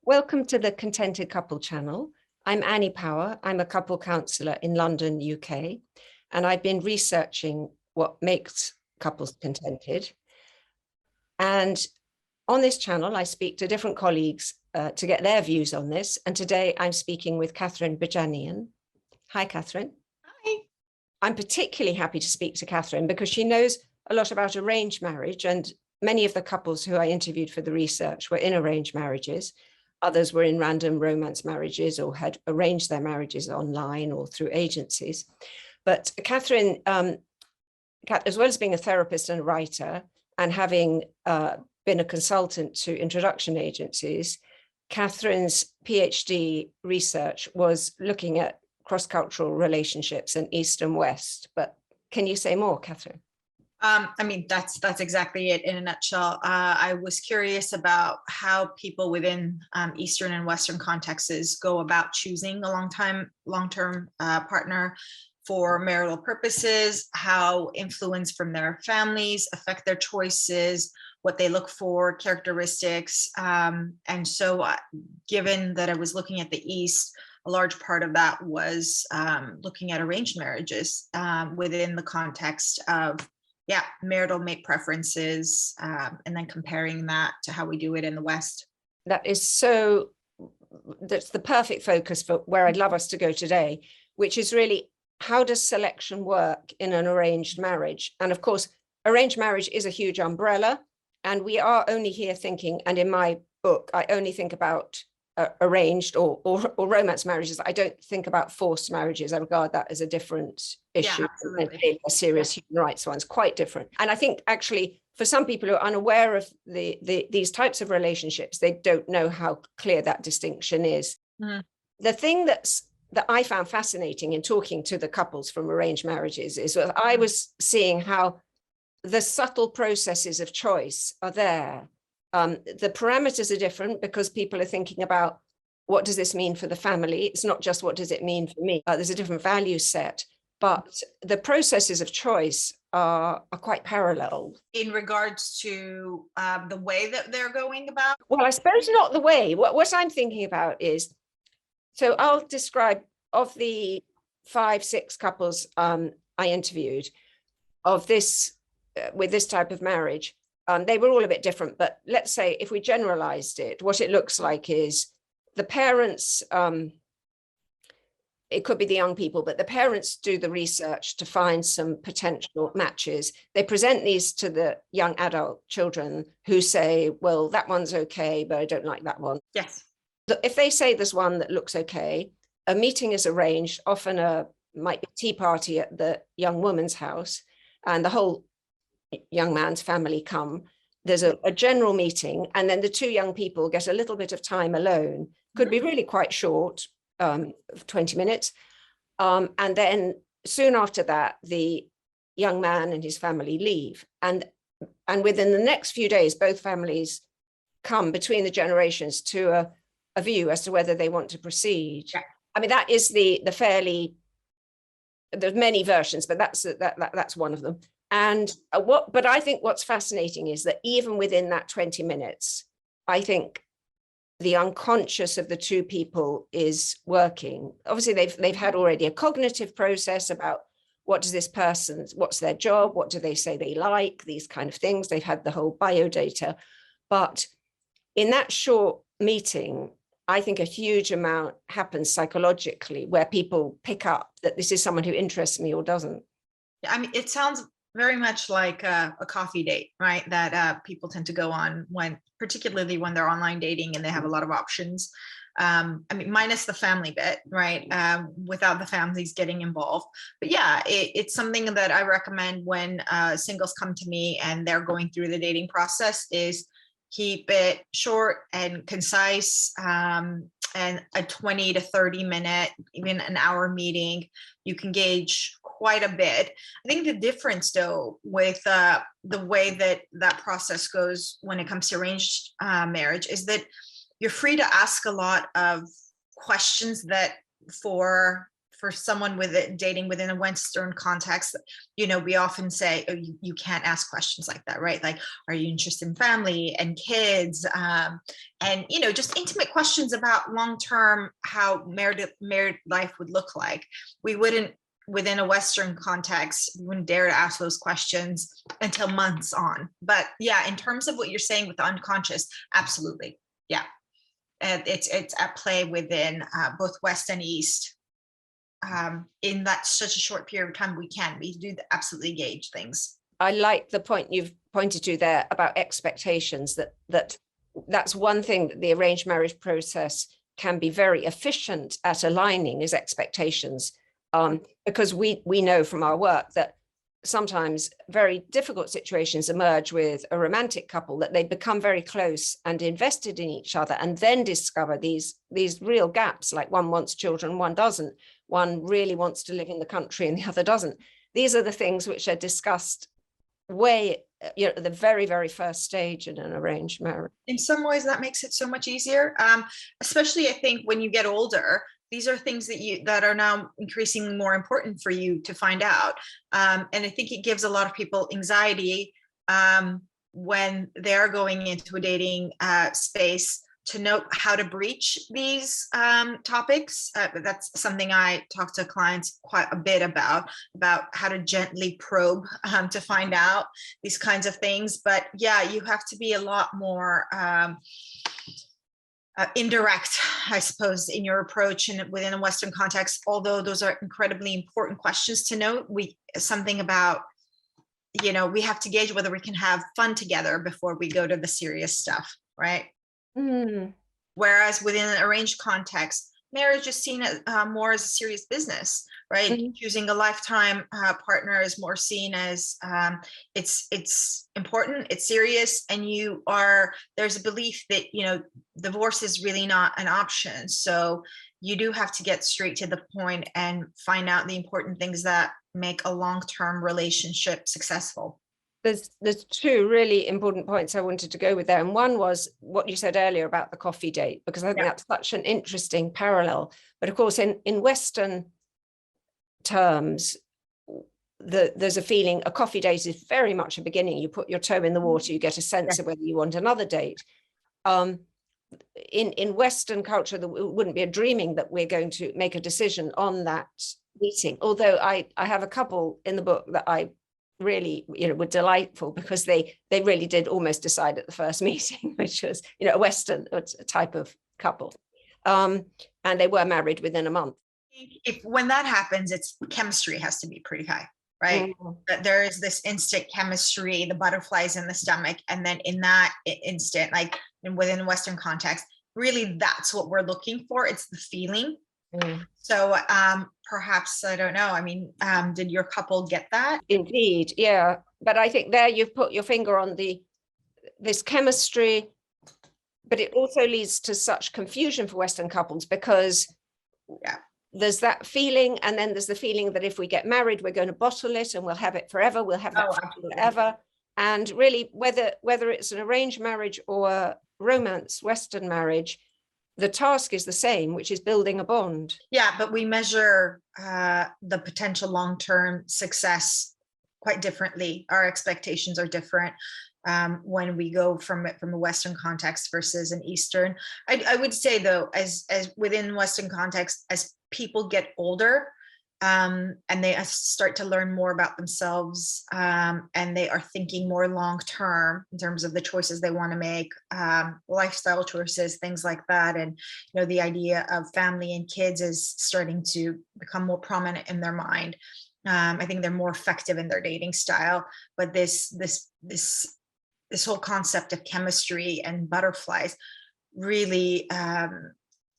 Welcome to the Contented Couple channel. I'm Annie Power. I'm a couple counsellor in London, UK, and I've been researching what makes couples contented. And on this channel, I speak to different colleagues to get their views on this. And today I'm speaking with Kathrine Bejanyan. Hi, Kathrine. Hi. I'm particularly happy to speak to Kathrine because she knows a lot about arranged marriage, and many of the couples who I interviewed for the research were in arranged marriages. Others were in random romance marriages or had arranged their marriages online or through agencies. But Kathrine, as well as being a therapist and a writer and having been a consultant to introduction agencies, Kathrine's PhD research was looking at cross-cultural relationships in East and West. But can you say more, Kathrine? That's exactly it in a nutshell. I was curious about how people within Eastern and Western contexts go about choosing a long-term partner for marital purposes, how influence from their families affect their choices, what they look for, characteristics. And so given that I was looking at the East, a large part of that was looking at arranged marriages within the context of marital mate preferences, and then comparing that to how we do it in the West. That's the perfect focus for where I'd love us to go today, which is really, how does selection work in an arranged marriage? And of course, arranged marriage is a huge umbrella, and we are only here thinking, and in my book, I only think about arranged or romance marriages. I don't think about forced marriages. I regard that as a different issue. A serious human rights one's quite different. And I think actually for some people who are unaware of these types of relationships, they don't know how clear that distinction is. Mm. The thing that I found fascinating in talking to the couples from arranged marriages is that I was seeing how the subtle processes of choice are there. The parameters are different because people are thinking about, what does this mean for the family? It's not just what does it mean for me? There's a different value set, but the processes of choice are quite parallel. In regards to the way that they're going about? Well, I suppose not the way. What I'm thinking about is, so I'll describe, of the 5-6 couples I interviewed of this, with this type of marriage, they were all a bit different, but let's say if we generalized it, what it looks like is the parents, it could be the young people, but the parents do the research to find some potential matches. They present these to the young adult children who say, well, that one's okay, but I don't like that one. Yes. If they say there's one that looks okay, a meeting is arranged, often might be a tea party at the young woman's house, and the whole young man's family come. There's a general meeting, and then the two young people get a little bit of time alone. Could be really quite short, 20 minutes. And then soon after that, the young man and his family leave. And within the next few days, both families come between the generations to a view as to whether they want to proceed. Yeah. I mean, that is the fairly, there's many versions, but that's one of them. And but I think what's fascinating is that even within that 20 minutes, I think the unconscious of the two people is working. Obviously, they've had already a cognitive process about what does this person, what's their job, what do they say they like, these kind of things. They've had the whole biodata. But in that short meeting, I think a huge amount happens psychologically where people pick up that this is someone who interests me or doesn't. I mean, it sounds very much like a coffee date, right? That people tend to go on particularly when they're online dating and they have a lot of options. I mean, minus the family bit, right? Without the families getting involved. But yeah, it's something that I recommend when singles come to me and they're going through the dating process is keep it short and concise, and a 20 to 30 minute, even an hour meeting, you can gauge quite a bit. I think the difference though with the way that process goes when it comes to arranged marriage is that you're free to ask a lot of questions that for for someone with it dating within a Western context, we often say, oh, you can't ask questions like that, right? Like, are you interested in family and kids? And, just intimate questions about long-term, how married life would look like. We wouldn't, within a Western context, we wouldn't dare to ask those questions until months on. But yeah, in terms of what you're saying with the unconscious, absolutely. Yeah. And it's at play within both West and East. In that such a short period of time, we do absolutely gauge things. I like the point you've pointed to there about expectations, that's one thing that the arranged marriage process can be very efficient at aligning, is expectations. Because we know from our work that sometimes very difficult situations emerge with a romantic couple, that they become very close and invested in each other, and then discover these real gaps, like one wants children, one doesn't, one really wants to live in the country and the other doesn't. These are the things which are discussed way, at the very, very first stage in an arranged marriage. In some ways, that makes it so much easier, especially I think when you get older. These are things that are now increasingly more important for you to find out. And I think it gives a lot of people anxiety when they're going into a dating space, to know how to breach these topics. That's something I talk to clients quite a bit about how to gently probe to find out these kinds of things. But yeah, you have to be a lot more indirect, I suppose, in your approach and within a Western context, although those are incredibly important questions to note. Something about, we have to gauge whether we can have fun together before we go to the serious stuff, right? Mm. Whereas within an arranged context, marriage is seen as more as a serious business, right? Mm-hmm. Choosing a lifetime partner is more seen as it's important, it's serious, and there's a belief that divorce is really not an option. So you do have to get straight to the point and find out the important things that make a long-term relationship successful. There's two really important points I wanted to go with there. And one was what you said earlier about the coffee date, because I think that's such an interesting parallel. But of course, in Western terms, there's a feeling a coffee date is very much a beginning. You put your toe in the water, you get a sense of whether you want another date. In Western culture, there wouldn't be a dreaming that we're going to make a decision on that meeting. Although I have a couple in the book that I really were delightful, because they really did almost decide at the first meeting, which was a Western type of couple, and they were married within a month. When that happens, it's chemistry has to be pretty high, right? That there is this instant chemistry, the butterflies in the stomach, and then in that instant, like within Western context, really that's what we're looking for. It's the feeling. So perhaps, I don't know, did your couple get that? Indeed, yeah. But I think there you've put your finger on this chemistry, but it also leads to such confusion for Western couples, because there's that feeling, and then there's the feeling that if we get married, we're going to bottle it and we'll have it forever, we'll have that forever. And really, whether it's an arranged marriage or a romance Western marriage, the task is the same, which is building a bond. Yeah, but we measure the potential long-term success quite differently. Our expectations are different when we go from a Western context versus an Eastern. I would say, though, as within Western context, as people get older, and they start to learn more about themselves, and they are thinking more long-term in terms of the choices they want to make, lifestyle choices, things like that. And, the idea of family and kids is starting to become more prominent in their mind. I think they're more effective in their dating style, but this whole concept of chemistry and butterflies really,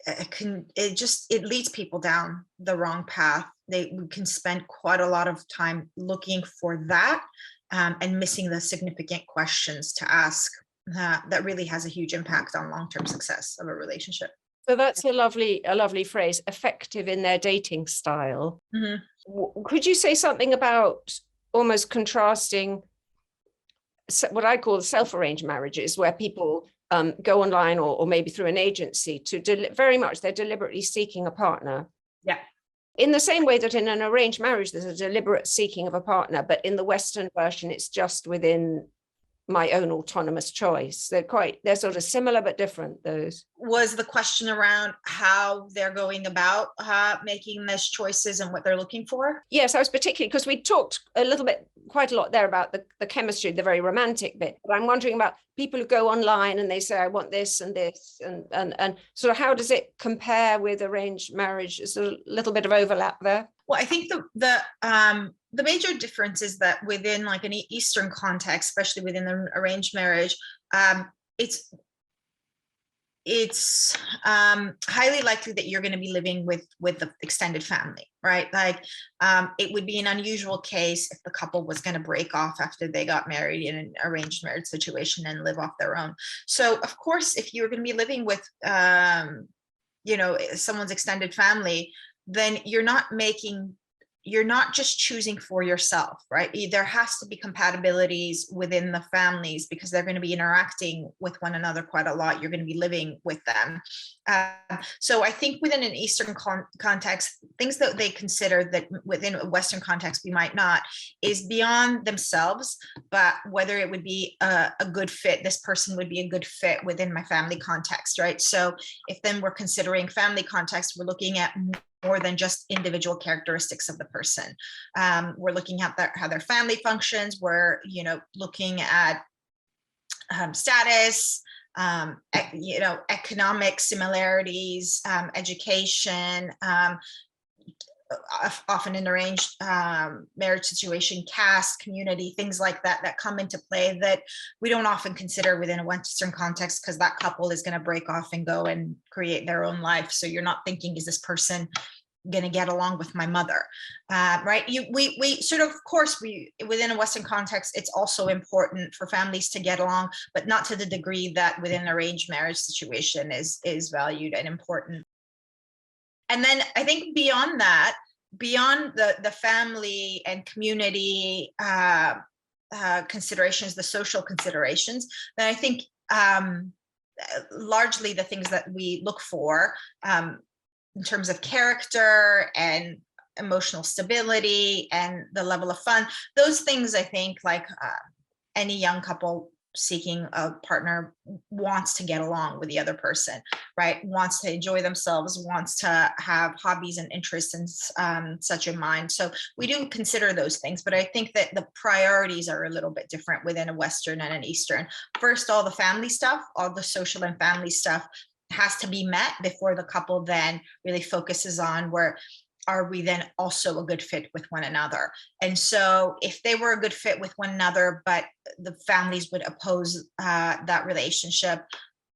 it leads people down the wrong path. We can spend quite a lot of time looking for that and missing the significant questions to ask that really has a huge impact on long-term success of a relationship. So that's a lovely phrase, effective in their dating style. Mm-hmm. Could you say something about almost contrasting what I call self-arranged marriages, where people go online or maybe through an agency to very much they're deliberately seeking a partner. Yeah. in the same way that in an arranged marriage, there's a deliberate seeking of a partner, but in the Western version, it's just within my own autonomous choice. They're sort of similar but different, those. Was the question around how they're going about making those choices and what they're looking for? Yes, I was particularly, because we talked quite a lot there about the chemistry, the very romantic bit. But I'm wondering about people who go online and they say, I want this and this, and sort of how does it compare with arranged marriage? Is there a little bit of overlap there? Well, I think the major difference is that within like an Eastern context, especially within an arranged marriage, it's highly likely that you're going to be living with the extended family, right? Like it would be an unusual case if the couple was going to break off after they got married in an arranged marriage situation and live off their own. So of course, if you're going to be living with someone's extended family, then you're not just choosing for yourself, right? There has to be compatibilities within the families because they're going to be interacting with one another quite a lot. You're going to be living with them. So I think within an Eastern context, things that they consider that within a Western context we might not, is beyond themselves, but whether it would be a good fit, this person would be a good fit within my family context, right? So if then we're considering family context, we're looking at more than just individual characteristics of the person. We're looking at how their family functions. We're, looking at status, economic similarities, education, often in arranged marriage situation, caste, community, things like that come into play that we don't often consider within a Western context because that couple is going to break off and go and create their own life. So you're not thinking, is this person going to get along with my mother, right? We sort of course, within a Western context, it's also important for families to get along, but not to the degree that within an arranged marriage situation is valued and important. And then I think beyond that, beyond the family and community considerations, the social considerations, then I think largely the things that we look for in terms of character and emotional stability and the level of fun, those things I think like any young couple seeking a partner wants to get along with the other person, right? Wants to enjoy themselves, wants to have hobbies and interests and such in mind. So we do consider those things, but I think that the priorities are a little bit different within a Western and an Eastern. First, all the family stuff, all the social and family stuff has to be met before the couple then really focuses on where are we then also a good fit with one another. And so if they were a good fit with one another, but the families would oppose that relationship,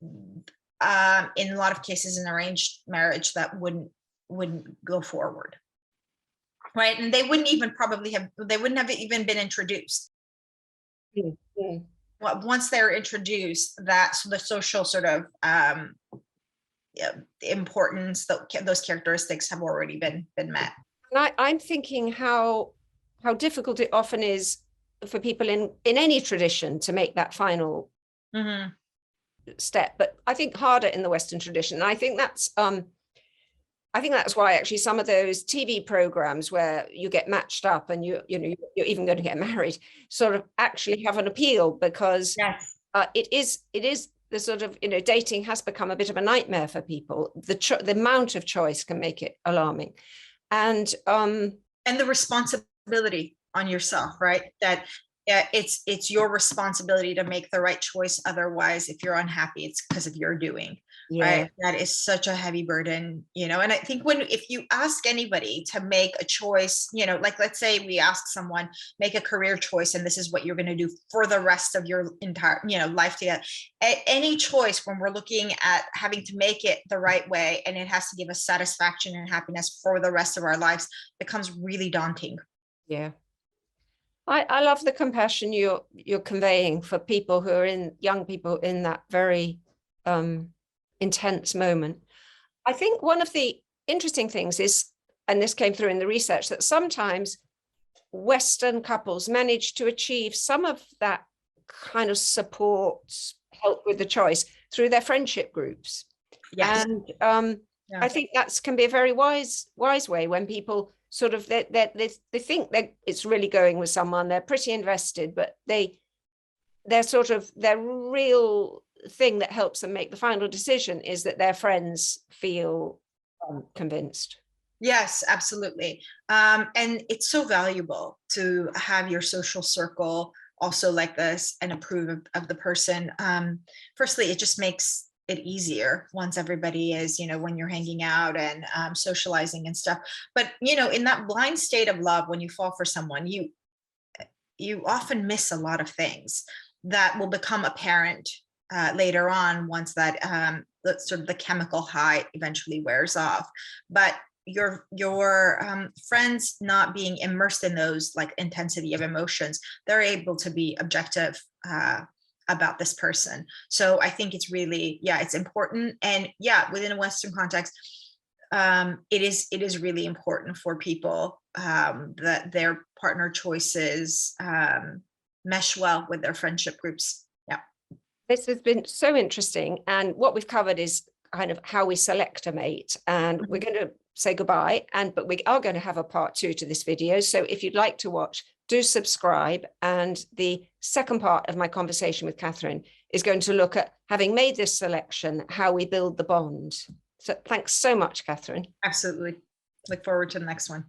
in a lot of cases in arranged marriage, that wouldn't go forward, right? And they wouldn't have even been introduced. Mm-hmm. Once they're introduced, that's the social sort of importance, those characteristics have already been met. And I'm thinking how difficult it often is for people in any tradition to make that final step, but I think harder in the Western tradition. And I think that's why actually some of those TV programs where you get matched up and you're even going to get married sort of actually have an appeal, because yes. It is the sort of, dating has become a bit of a nightmare for people. The amount of choice can make it alarming. And the responsibility on yourself, right? That it's your responsibility to make the right choice. Otherwise, if you're unhappy, it's because of your doing. Yeah. Right? That is such a heavy burden, and I think if you ask anybody to make a choice, like let's say we ask someone, make a career choice, and this is what you're going to do for the rest of your entire, life together. Any choice, when we're looking at having to make it the right way, and it has to give us satisfaction and happiness for the rest of our lives, becomes really daunting. Yeah. I love the compassion you're conveying for people who are young people in that very intense moment. I think one of the interesting things is, and this came through in the research, that sometimes Western couples manage to achieve some of that kind of support, help with the choice through their friendship groups. Yes. And Yeah. I think that's can be a very wise way when people sort of they think that it's really going with someone, they're pretty invested, but they're sort of their real thing that helps them make the final decision is that their friends feel convinced. Yes, absolutely. And it's so valuable to have your social circle also like this and approve of the person. Firstly, it just makes it easier once everybody is, when you're hanging out and socializing and stuff. But, in that blind state of love, when you fall for someone, you often miss a lot of things that will become apparent later on once that sort of the chemical high eventually wears off. But your friends not being immersed in those like intensity of emotions, they're able to be objective about this person. So I think it's really, it's important. And within a Western context, it is really important for people that their partner choices mesh well with their friendship groups. Yeah. This has been so interesting. And what we've covered is kind of how we select a mate. And we're going to say goodbye. But we are going to have a part 2 to this video. So if you'd like to watch, do subscribe. And the second part of my conversation with Kathrine is going to look at, having made this selection, how we build the bond. So thanks so much, Kathrine. Absolutely. Look forward to the next one.